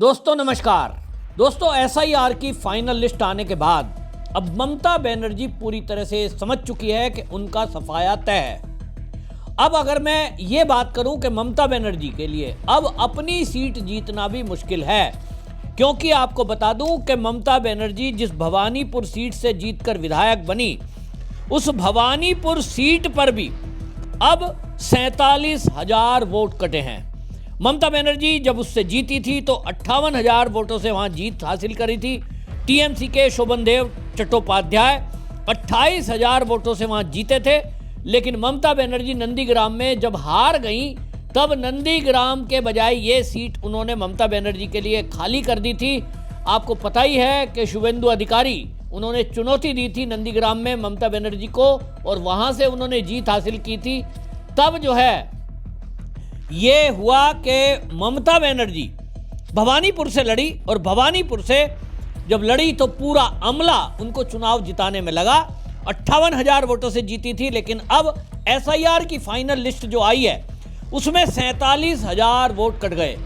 दोस्तों नमस्कार। दोस्तों एसआईआर की फाइनल लिस्ट आने के बाद अब ममता बनर्जी पूरी तरह से समझ चुकी है कि उनका सफाया तय है। अब अगर मैं ये बात करूं कि ममता बनर्जी के लिए अब अपनी सीट जीतना भी मुश्किल है, क्योंकि आपको बता दूं कि ममता बनर्जी जिस भवानीपुर सीट से जीतकर विधायक बनी, उस भवानीपुर सीट पर भी अब 47,000 वोट कटे हैं। ममता बनर्जी जब उससे जीती थी तो 58,000 वोटों से वहां जीत हासिल करी थी। टीएमसी के शोभनदेव चट्टोपाध्याय 28,000 वोटों से वहां जीते थे। लेकिन ममता बनर्जी नंदीग्राम में जब हार गई, तब नंदीग्राम के बजाय ये सीट उन्होंने ममता बनर्जी के लिए खाली कर दी थी। आपको पता ही है कि शुभेंदु अधिकारी उन्होंने चुनौती दी थी नंदीग्राम में ममता बनर्जी को, और वहां से उन्होंने जीत हासिल की थी। तब जो है ये हुआ कि ममता बनर्जी भवानीपुर से लड़ी, और भवानीपुर से जब लड़ी तो पूरा अमला उनको चुनाव जिताने में लगा। 58,000 वोटों से जीती थी। लेकिन अब एसआईआर की फाइनल लिस्ट जो आई है उसमें 47,000 वोट कट गए।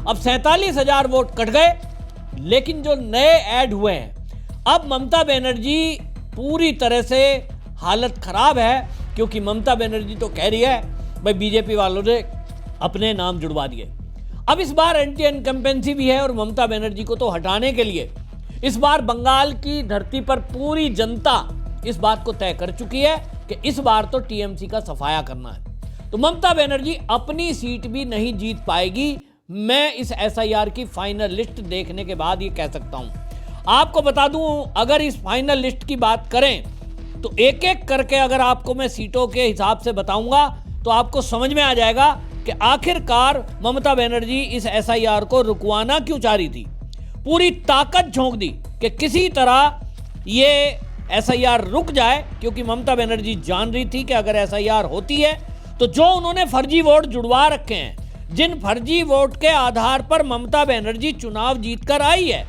अब 47,000 वोट कट गए, लेकिन जो नए ऐड हुए हैं, अब ममता बनर्जी पूरी तरह से हालत खराब है, क्योंकि ममता बनर्जी तो कह रही है भाई बीजेपी वालों ने अपने नाम जुड़वा दिए। अब इस बार एंटी इनकम्बेंसी भी है, और ममता बनर्जी को तो हटाने के लिए इस बार बंगाल की धरती पर पूरी जनता इस बात को तय कर चुकी है कि इस बार तो टीएमसी का सफाया करना है। तो ममता बनर्जी अपनी सीट भी नहीं जीत पाएगी। मैं इस एसआईआर की फाइनल लिस्ट देखने के बाद ये कह सकता हूं। आपको बता दूं, अगर इस फाइनल लिस्ट की बात करें तो एक एक करके अगर आपको मैं सीटों के हिसाब से बताऊंगा तो आपको समझ में आ जाएगा कि आखिरकार ममता बनर्जी इस एसआईआर को रुकवाना क्यों चाह रही थी। पूरी ताकत झोंक दी कि किसी तरह ये एसआईआर रुक जाए, क्योंकि ममता बनर्जी जान रही थी कि अगर एसआईआर होती है तो जो उन्होंने फर्जी वोट जुड़वा रखे हैं, जिन फर्जी वोट के आधार पर ममता बनर्जी चुनाव जीतकर आई है,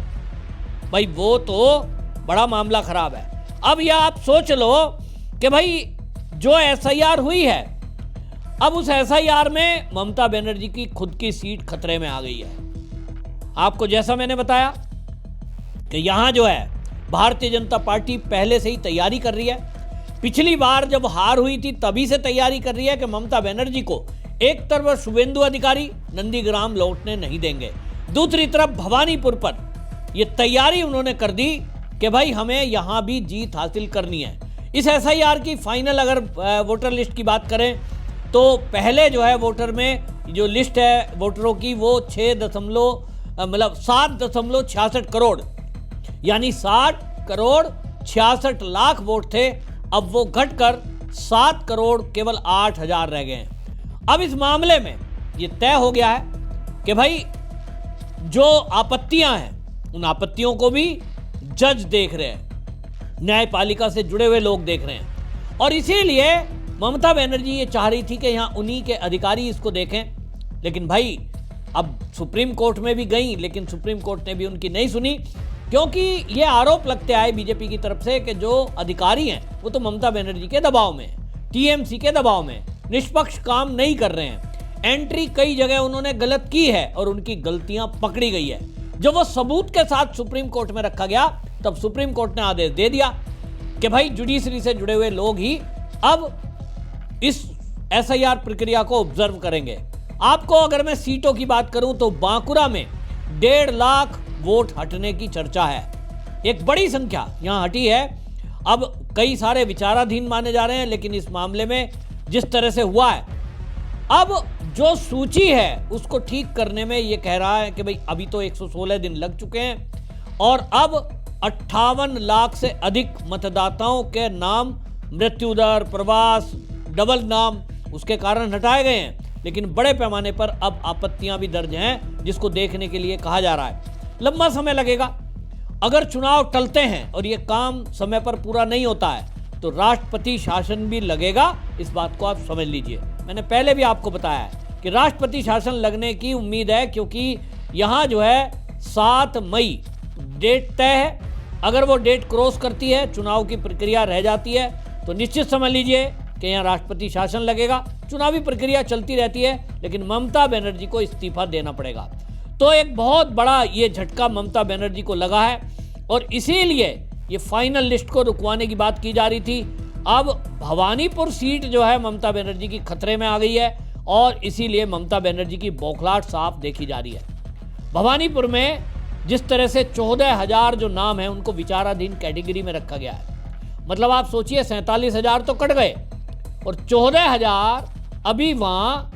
भाई वो तो बड़ा मामला खराब है। अब यह आप सोच लो कि भाई जो एसआईआर हुई है, अब उस एसआईआर में ममता बनर्जी की खुद की सीट खतरे में आ गई है। आपको जैसा मैंने बताया कि यहां जो है भारतीय जनता पार्टी पहले से ही तैयारी कर रही है। पिछली बार जब हार हुई थी तभी से तैयारी कर रही है कि ममता बनर्जी को एक तरफ शुभेंदु अधिकारी नंदीग्राम लौटने नहीं देंगे, दूसरी तरफ भवानीपुर पर यह तैयारी उन्होंने कर दी कि भाई हमें यहां भी जीत हासिल करनी है। इस एसआईआर की फाइनल अगर वोटर लिस्ट की बात करें तो पहले जो है वोटर में जो लिस्ट है वोटरों की, वो 7.66 करोड़ यानी 60,66 लाख वोट थे। अब वो घटकर 7 करोड़ केवल 8,000 रह गए हैं। अब इस मामले में ये तय हो गया है कि भाई जो आपत्तियां हैं उन आपत्तियों को भी जज देख रहे हैं, न्यायपालिका से जुड़े हुए लोग देख रहे हैं, और इसीलिए ममता बनर्जी ये चाह रही थी कि यहाँ उन्हीं के अधिकारी इसको देखें। लेकिन भाई अब सुप्रीम कोर्ट में भी गई, लेकिन सुप्रीम कोर्ट ने भी उनकी नहीं सुनी, क्योंकि ये आरोप लगते आए बीजेपी की तरफ से कि जो अधिकारी हैं वो तो ममता बनर्जी के दबाव में, टीएमसी के दबाव में निष्पक्ष काम नहीं कर रहे हैं। एंट्री कई जगह उन्होंने गलत की है और उनकी गलतियां पकड़ी गई है। जब वो सबूत के साथ सुप्रीम कोर्ट में रखा गया, तब सुप्रीम कोर्ट ने आदेश दे दिया कि भाई जुडिशरी से जुड़े हुए लोग ही अब इस एसआईआर प्रक्रिया को ऑब्जर्व करेंगे। आपको अगर मैं सीटों की बात करूं तो बांकुरा में 1.5 लाख वोट हटने की चर्चा है। एक बड़ी संख्या यहां हटी है। अब कई सारे विचाराधीन माने जा रहे हैं, लेकिन इस मामले में जिस तरह से हुआ है, अब जो सूची है उसको ठीक करने में यह कह रहा है कि भाई अभी तो 116 दिन लग चुके हैं, और अब 58 लाख से अधिक मतदाताओं के नाम मृत्युदर, प्रवास, डबल नाम उसके कारण हटाए गए हैं। लेकिन बड़े पैमाने पर अब आपत्तियां भी दर्ज हैं, जिसको देखने के लिए कहा जा रहा है। लंबा समय लगेगा। अगर चुनाव टलते हैं और ये काम समय पर पूरा नहीं होता है तो राष्ट्रपति शासन भी लगेगा। इस बात को आप समझ लीजिए। मैंने पहले भी आपको बताया है कि राष्ट्रपति शासन लगने की उम्मीद है, क्योंकि यहाँ जो है 7 मई डेट तय है। अगर वो डेट क्रॉस करती है, चुनाव की प्रक्रिया रह जाती है, तो निश्चित समझ लीजिए कि यहाँ राष्ट्रपति शासन लगेगा। चुनावी प्रक्रिया चलती रहती है, लेकिन ममता बनर्जी को इस्तीफा देना पड़ेगा। तो एक बहुत बड़ा ये झटका ममता बनर्जी को लगा है और इसीलिए ये फाइनल लिस्ट को रुकवाने की बात की जा रही थी। अब भवानीपुर सीट जो है ममता बनर्जी की खतरे में आ गई है और इसीलिए ममता बनर्जी की बौखलाहट साफ देखी जा रही है। भवानीपुर में जिस तरह से 14,000 जो नाम है उनको विचाराधीन कैटेगरी में रखा गया है, मतलब आप सोचिए 47,000 तो कट गए और 14,000 अभी वहाँ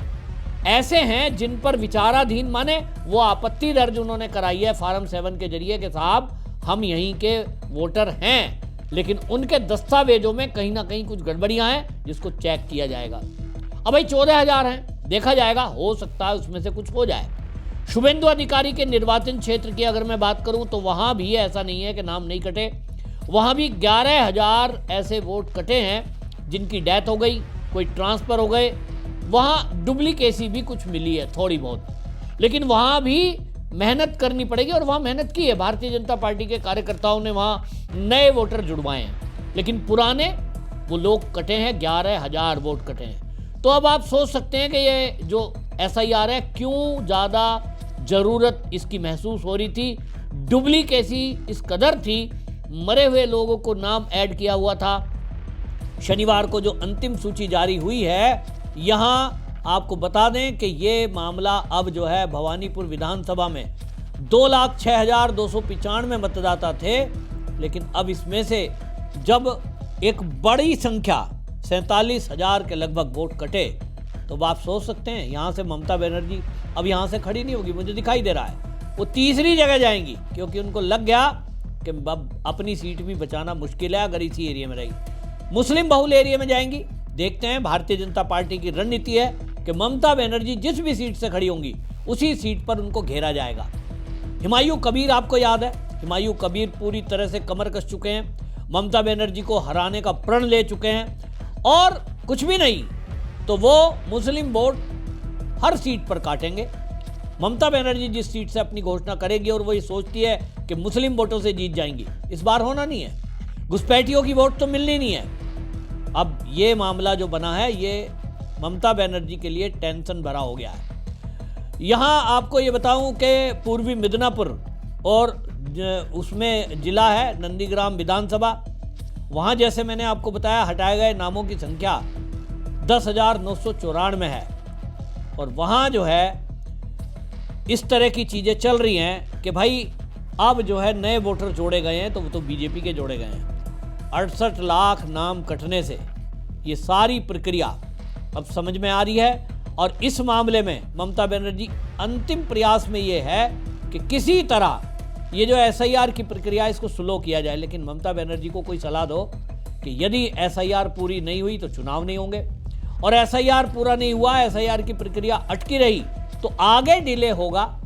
ऐसे हैं जिन पर विचाराधीन, माने वो आपत्ति दर्ज उन्होंने कराई है फॉर्म 7 के जरिए कि साहब हम यहीं के वोटर हैं, लेकिन उनके दस्तावेजों में कहीं ना कहीं कुछ गड़बड़ियां हैं जिसको चेक किया जाएगा। अब भाई 14,000 हैं, देखा जाएगा, हो सकता है उसमें से कुछ हो जाए। शुभेंदु अधिकारी के निर्वाचन क्षेत्र की अगर मैं बात करूं तो वहां भी ऐसा नहीं है कि नाम नहीं कटे, वहां भी 11,000 ऐसे वोट कटे हैं जिनकी डेथ हो गई, कोई ट्रांसफर हो गए, वहाँ डुप्लीकेसी भी कुछ मिली है थोड़ी बहुत, लेकिन वहाँ भी मेहनत करनी पड़ेगी और वहाँ मेहनत की है। भारतीय जनता पार्टी के कार्यकर्ताओं ने वहाँ नए वोटर जुड़वाए हैं, लेकिन पुराने वो लोग कटे हैं, 11,000 वोट कटे हैं। तो अब आप सोच सकते हैं कि ये जो SIR है क्यों ज़्यादा ज़रूरत इसकी महसूस हो रही थी। डुप्लीकेसी इस कदर थी, मरे हुए लोगों को नाम ऐड किया हुआ था। शनिवार को जो अंतिम सूची जारी हुई है, यहाँ आपको बता दें कि ये मामला अब जो है भवानीपुर विधानसभा में 2,06,295 मतदाता थे, लेकिन अब इसमें से जब एक बड़ी संख्या 47,000 के लगभग वोट कटे तो आप सोच सकते हैं यहाँ से ममता बनर्जी अब यहाँ से खड़ी नहीं होगी, मुझे दिखाई दे रहा है वो तीसरी जगह जाएंगी, क्योंकि उनको लग गया कि अब अपनी सीट भी बचाना मुश्किल है अगर इसी एरिया में रही। मुस्लिम बहुल एरिया में जाएंगी। देखते हैं, भारतीय जनता पार्टी की रणनीति है कि ममता बनर्जी जिस भी सीट से खड़ी होंगी उसी सीट पर उनको घेरा जाएगा। हुमायूं कबीर आपको याद है, हुमायूं कबीर पूरी तरह से कमर कस चुके हैं, ममता बनर्जी को हराने का प्रण ले चुके हैं और कुछ भी नहीं तो वो मुस्लिम वोट हर सीट पर काटेंगे। ममता बनर्जी जिस सीट से अपनी घोषणा करेगी और वो ये सोचती है कि मुस्लिम वोटों से जीत जाएंगी, इस बार होना नहीं है। घुसपैठियों की वोट तो मिलनी नहीं है। अब ये मामला जो बना है ये ममता बनर्जी के लिए टेंशन भरा हो गया है। यहाँ आपको ये बताऊं कि पूर्वी मिदनापुर और उसमें जिला है नंदीग्राम विधानसभा, वहाँ जैसे मैंने आपको बताया हटाए गए नामों की संख्या 10,994 है और वहाँ जो है इस तरह की चीज़ें चल रही हैं कि भाई अब जो है नए वोटर जोड़े गए हैं तो वो तो बीजेपी के जोड़े गए हैं। 68 लाख नाम कटने से ये सारी प्रक्रिया अब समझ में आ रही है और इस मामले में ममता बनर्जी अंतिम प्रयास में ये है कि किसी तरह ये जो SIR की प्रक्रिया इसको स्लो किया जाए। लेकिन ममता बनर्जी को कोई सलाह दो कि यदि SIR पूरी नहीं हुई तो चुनाव नहीं होंगे और SIR पूरा नहीं हुआ, SIR की प्रक्रिया अटकी रही तो आगे डिले होगा,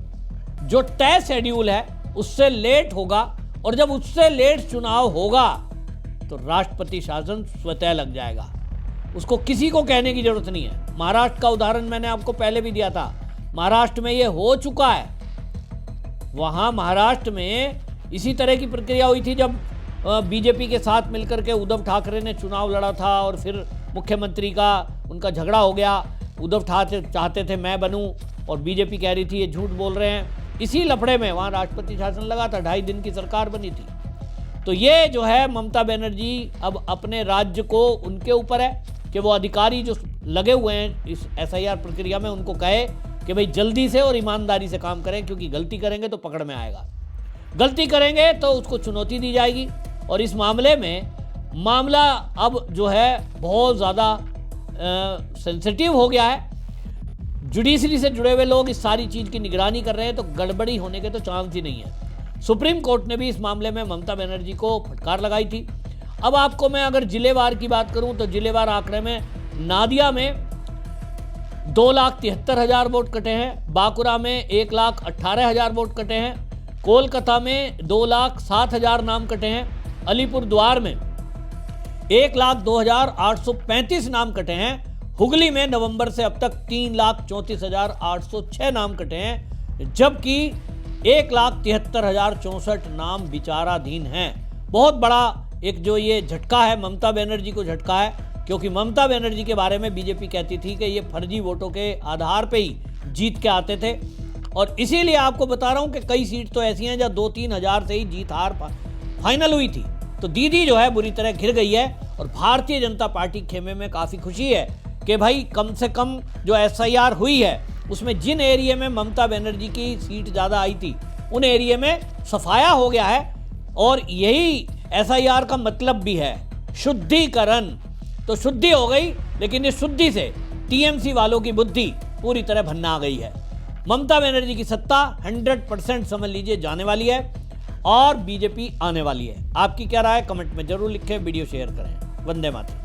जो तय शेड्यूल है उससे लेट होगा और जब उससे लेट चुनाव होगा तो राष्ट्रपति शासन स्वतः लग जाएगा, उसको किसी को कहने की जरूरत नहीं है। महाराष्ट्र का उदाहरण मैंने आपको पहले भी दिया था, महाराष्ट्र में ये हो चुका है। वहाँ महाराष्ट्र में इसी तरह की प्रक्रिया हुई थी जब बीजेपी के साथ मिलकर के उद्धव ठाकरे ने चुनाव लड़ा था और फिर मुख्यमंत्री का उनका झगड़ा हो गया। उद्धव ठाकरे चाहते थे मैं बनूं और बीजेपी कह रही थी ये झूठ बोल रहे हैं। इसी लफड़े में वहाँ राष्ट्रपति शासन लगा था, 2.5 दिन की सरकार बनी थी। तो ये जो है ममता बनर्जी अब अपने राज्य को, उनके ऊपर है कि वो अधिकारी जो लगे हुए हैं इस SIR प्रक्रिया में उनको कहे कि भाई जल्दी से और ईमानदारी से काम करें, क्योंकि गलती करेंगे तो पकड़ में आएगा, गलती करेंगे तो उसको चुनौती दी जाएगी। और इस मामले में मामला अब जो है बहुत ज़्यादा सेंसिटिव हो गया है। जुडिशरी से जुड़े हुए लोग इस सारी चीज़ की निगरानी कर रहे हैं, तो गड़बड़ी होने के तो चांस ही नहीं है। सुप्रीम कोर्ट ने भी इस मामले में ममता बनर्जी को फटकार लगाई थी। अब आपको मैं अगर जिलेवार की बात करूं तो जिलेवार आंकड़े में नादिया में 2,73,000 वोट कटे हैं, बांकुरा में 1,18,000 वोट कटे हैं, कोलकाता में 2,07,000 नाम कटे हैं, अलीपुर द्वार में 1,02,835 नाम कटे हैं, हुगली में नवंबर से अब तक 3,34,806 नाम कटे हैं, जबकि 1,73,064 नाम विचाराधीन हैं। बहुत बड़ा एक जो ये झटका है ममता बनर्जी को झटका है, क्योंकि ममता बनर्जी के बारे में बीजेपी कहती थी कि ये फर्जी वोटों के आधार पे ही जीत के आते थे। और इसीलिए आपको बता रहा हूं कि कई सीट तो ऐसी हैं जहां 2-3 हजार से ही जीत हार फाइनल हुई थी। तो दीदी जो है बुरी तरह घिर गई है और भारतीय जनता पार्टी खेमे में काफ़ी खुशी है कि भाई कम से कम जो SIR हुई है उसमें जिन एरिया में ममता बनर्जी की सीट ज़्यादा आई थी उन एरिया में सफाया हो गया है। और यही SIR का मतलब भी है, शुद्धिकरण। तो शुद्धि हो गई, लेकिन इस शुद्धि से TMC वालों की बुद्धि पूरी तरह भन्ना गई है। ममता बनर्जी की सत्ता 100% समझ लीजिए जाने वाली है और बीजेपी आने वाली है। आपकी क्या राय, कमेंट में जरूर लिखें, वीडियो शेयर करें। वंदे मातरम।